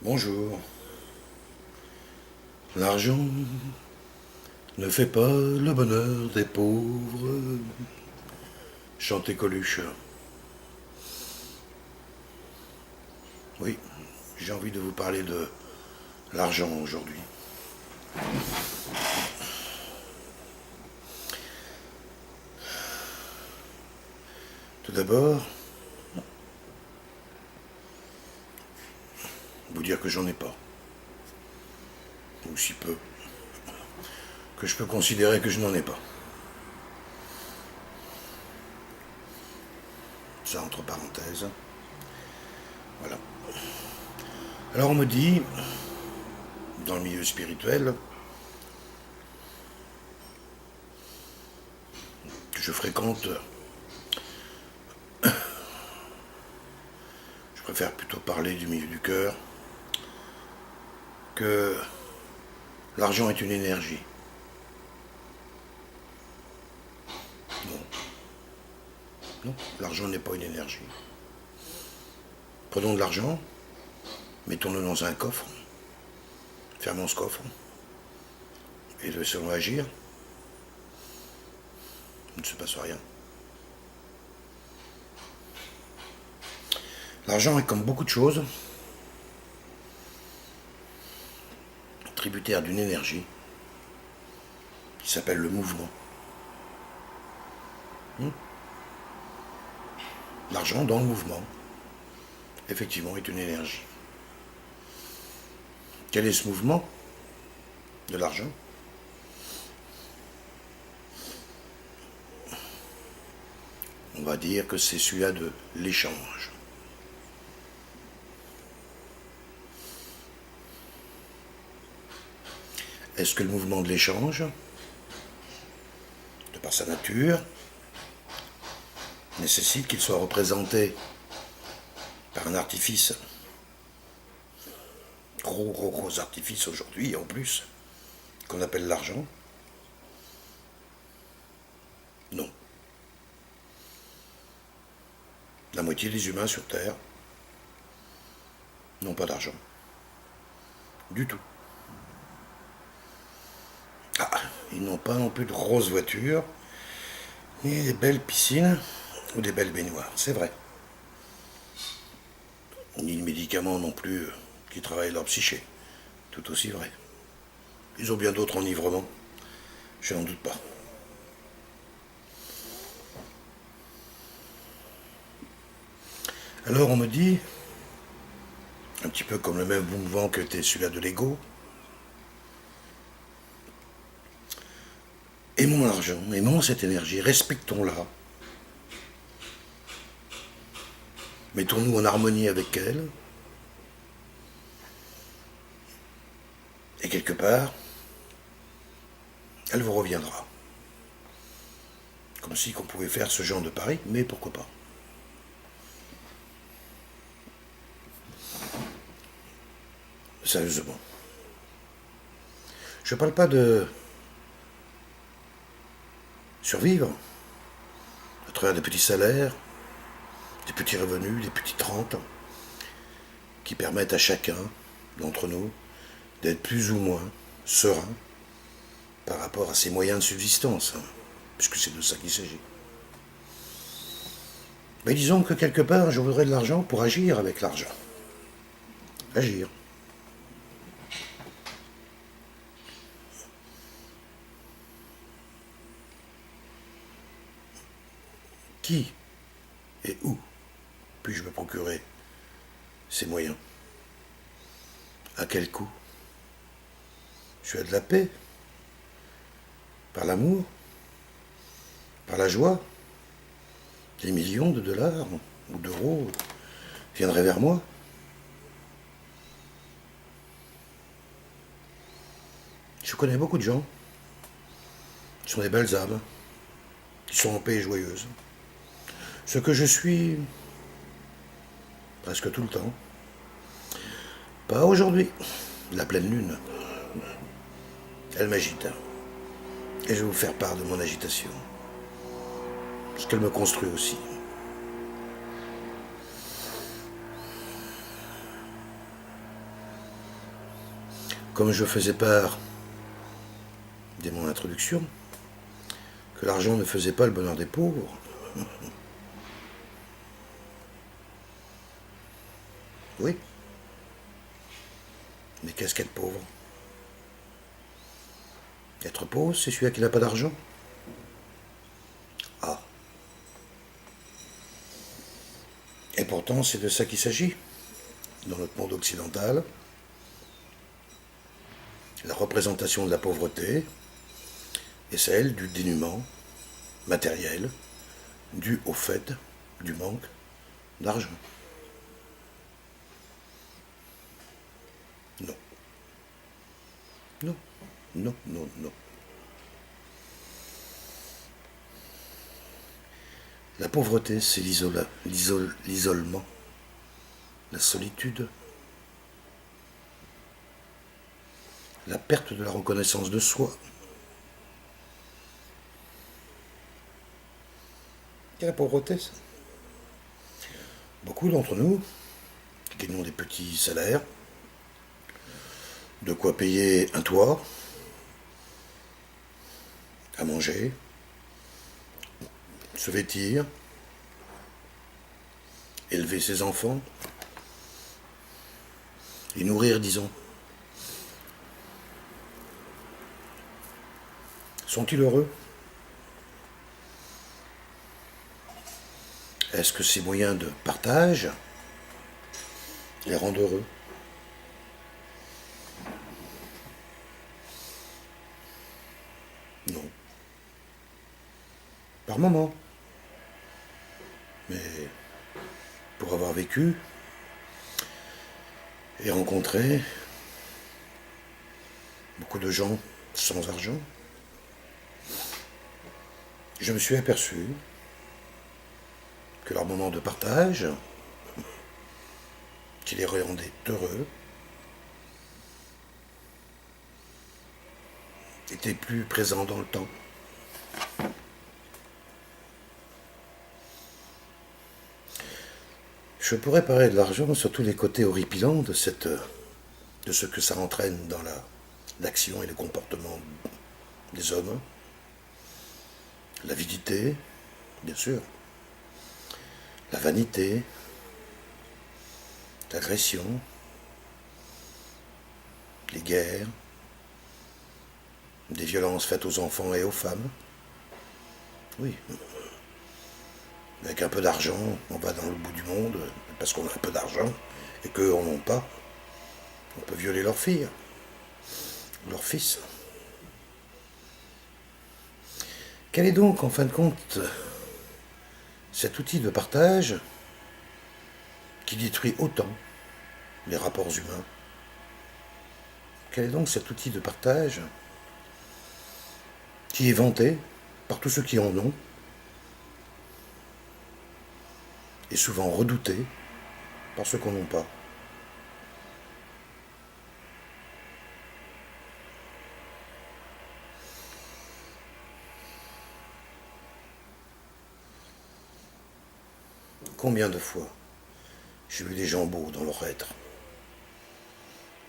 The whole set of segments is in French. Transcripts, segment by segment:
Bonjour. L'argent ne fait pas le bonheur des pauvres. Chantez Coluche. Oui, j'ai envie de vous parler de l'argent aujourd'hui. Tout d'abord, vous dire que j'en ai pas. Ou si peu. Que je peux considérer que je n'en ai pas. Ça entre parenthèses. Voilà. Alors on me dit, dans le milieu spirituel, que je fréquente, je préfère plutôt parler du milieu du cœur, que l'argent est une énergie. Non. Non, l'argent n'est pas une énergie. Prenons de l'argent, mettons-le dans un coffre, fermons ce coffre, et laissons-le agir. Il ne se passe rien. L'argent est comme beaucoup de choses, tributaire d'une énergie qui s'appelle le mouvement. L'argent dans le mouvement, effectivement, est une énergie. Quel est ce mouvement de l'argent? On va dire que c'est celui-là de l'échange. Est-ce que le mouvement de l'échange, de par sa nature, nécessite qu'il soit représenté par un artifice, gros artifice aujourd'hui en plus, qu'on appelle l'argent? Non. La moitié des humains sur Terre n'ont pas d'argent. Du tout. Ah, ils n'ont pas non plus de grosses voitures, ni des belles piscines ou des belles baignoires, c'est vrai. Ni de médicaments non plus qui travaillent leur psyché, tout aussi vrai. Ils ont bien d'autres enivrements, je n'en doute pas. Alors on me dit, un petit peu comme le même mouvement que était celui-là de l'ego, aimons l'argent, aimons cette énergie, respectons-la. Mettons-nous en harmonie avec elle. Et quelque part, elle vous reviendra. Comme si qu'on pouvait faire ce genre de pari, mais pourquoi pas. Sérieusement. Je ne parle pas de survivre à travers des petits salaires, des petits revenus, des petites rentes qui permettent à chacun d'entre nous d'être plus ou moins serein par rapport à ses moyens de subsistance, puisque c'est de ça qu'il s'agit. Mais disons que quelque part, je voudrais de l'argent pour agir avec l'argent. Agir. Qui et où puis-je me procurer ces moyens? À quel coût? Je suis à de la paix, par l'amour, par la joie. Des millions de dollars ou d'euros viendraient vers moi. Je connais beaucoup de gens qui sont des belles âmes, qui sont en paix et joyeuses. Ce que je suis presque tout le temps. Pas aujourd'hui, la pleine lune. Elle m'agite. Et je vais vous faire part de mon agitation. Parce qu'elle me construit aussi. Comme je faisais part, dès mon introduction, que l'argent ne faisait pas le bonheur des pauvres. Oui. Mais qu'est-ce qu'être pauvre? Être pauvre, c'est celui qui n'a pas d'argent. Ah. Et pourtant, c'est de ça qu'il s'agit. Dans notre monde occidental, la représentation de la pauvreté est celle du dénuement matériel dû au fait du manque d'argent. Non. Non. Non, non, non. La pauvreté, c'est l'isolement, la solitude, la perte de la reconnaissance de soi. C'est la pauvreté, ça. Beaucoup d'entre nous, qui gagnons des petits salaires, de quoi payer un toit, à manger, se vêtir, élever ses enfants, les nourrir, disons. Sont-ils heureux? Est-ce que ces moyens de partage les rendent heureux? Non. Par moment. Mais pour avoir vécu et rencontré beaucoup de gens sans argent, je me suis aperçu que leur moment de partage, qui les rendait heureux, était plus présent dans le temps. Je pourrais parler de l'argent sur tous les côtés horripilants de ce que ça entraîne dans l'action et le comportement des hommes. L'avidité, bien sûr. La vanité, l'agression, les guerres, des violences faites aux enfants et aux femmes. Oui. Avec un peu d'argent, on va dans le bout du monde, parce qu'on a un peu d'argent, et qu'eux en ont pas. On peut violer leur fille, leur fils. Quel est donc, en fin de compte, cet outil de partage qui détruit autant les rapports humains? Quel est donc cet outil de partage qui est vanté par tous ceux qui en ont, et souvent redouté par ceux qui n'en ont pas? Combien de fois j'ai vu des gens beaux dans leur être,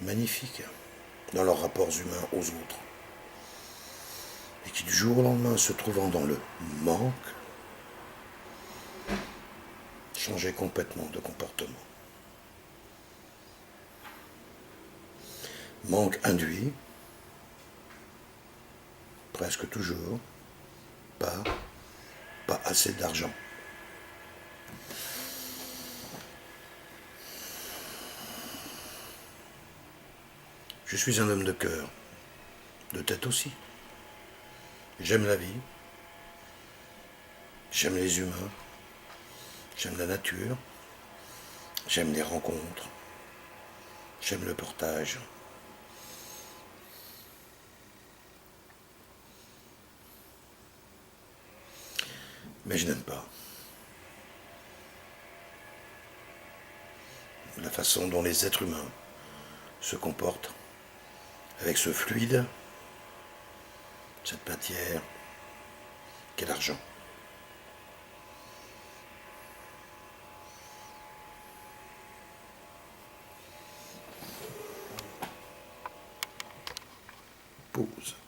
magnifiques dans leurs rapports humains aux autres, et qui du jour au lendemain, se trouvant dans le manque, changeaient complètement de comportement. Manque induit, presque toujours, par pas assez d'argent. Je suis un homme de cœur, de tête aussi. J'aime la vie, j'aime les humains, j'aime la nature, j'aime les rencontres, j'aime le partage. Mais je n'aime pas la façon dont les êtres humains se comportent avec ce fluide, cette matière qu'est l'argent. Pause.